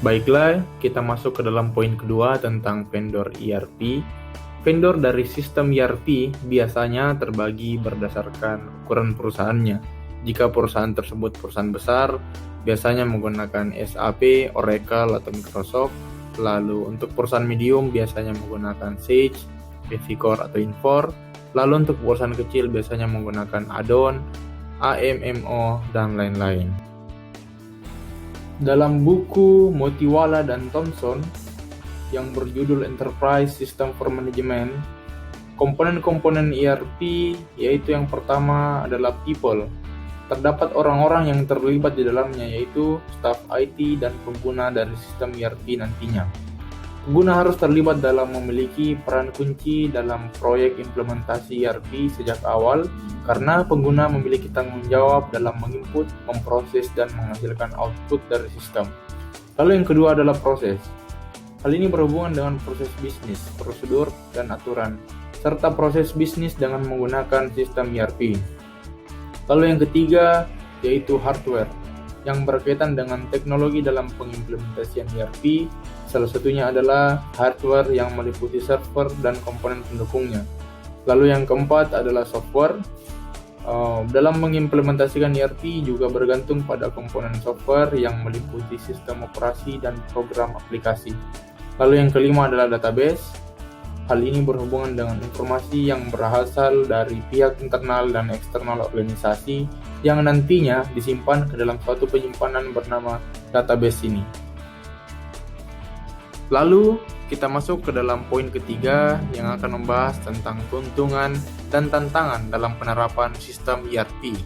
Baiklah, kita masuk ke dalam poin kedua tentang vendor ERP. Vendor dari sistem ERP biasanya terbagi berdasarkan ukuran perusahaannya. Jika perusahaan tersebut perusahaan besar, biasanya menggunakan SAP, Oracle, atau Microsoft. Lalu untuk perusahaan medium biasanya menggunakan Sage, Vivicor, atau Infor. Lalu untuk perusahaan kecil biasanya menggunakan Addon, AMMO, dan lain-lain. Dalam buku Motiwala dan Thompson yang berjudul Enterprise System for Management, komponen-komponen ERP yaitu yang pertama adalah people. Terdapat orang-orang yang terlibat di dalamnya yaitu staf IT dan pengguna dari sistem ERP nantinya. Pengguna harus terlibat dalam memiliki peran kunci dalam proyek implementasi ERP sejak awal karena pengguna memiliki tanggung jawab dalam menginput, memproses, dan menghasilkan output dari sistem. Lalu yang kedua adalah proses. Hal ini berhubungan dengan proses bisnis, prosedur, dan aturan, serta proses bisnis dengan menggunakan sistem ERP. Lalu yang ketiga yaitu hardware, yang berkaitan dengan teknologi dalam pengimplementasian ERP. Salah satunya adalah hardware yang meliputi server dan komponen pendukungnya. Lalu yang keempat adalah software. Dalam mengimplementasikan ERP juga bergantung pada komponen software yang meliputi sistem operasi dan program aplikasi. Lalu yang kelima adalah database. Hal ini berhubungan dengan informasi yang berasal dari pihak internal dan eksternal organisasi yang nantinya disimpan ke dalam suatu penyimpanan bernama database ini. Lalu kita masuk ke dalam poin ketiga yang akan membahas tentang keuntungan dan tantangan dalam penerapan sistem ERP.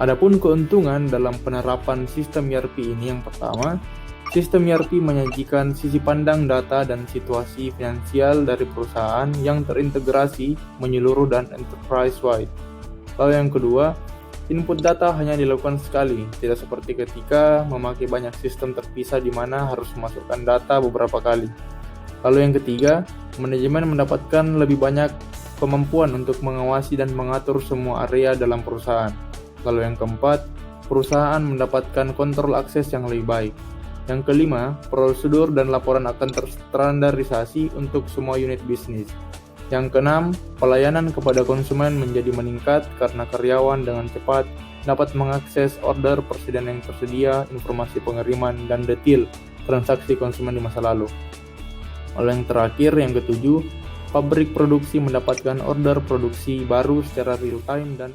Adapun keuntungan dalam penerapan sistem ERP ini yang pertama, sistem ERP menyajikan sisi pandang data dan situasi finansial dari perusahaan yang terintegrasi, menyeluruh, dan enterprise-wide. Lalu yang kedua, input data hanya dilakukan sekali, tidak seperti ketika memakai banyak sistem terpisah di mana harus memasukkan data beberapa kali. Lalu yang ketiga, manajemen mendapatkan lebih banyak kemampuan untuk mengawasi dan mengatur semua area dalam perusahaan. Lalu yang keempat, perusahaan mendapatkan kontrol akses yang lebih baik. Yang kelima, prosedur dan laporan akan terstandarisasi untuk semua unit bisnis. Yang keenam, pelayanan kepada konsumen menjadi meningkat karena karyawan dengan cepat dapat mengakses order persediaan yang tersedia, informasi pengiriman, dan detail transaksi konsumen di masa lalu. Lalu yang terakhir, yang ketujuh, pabrik produksi mendapatkan order produksi baru secara real time dan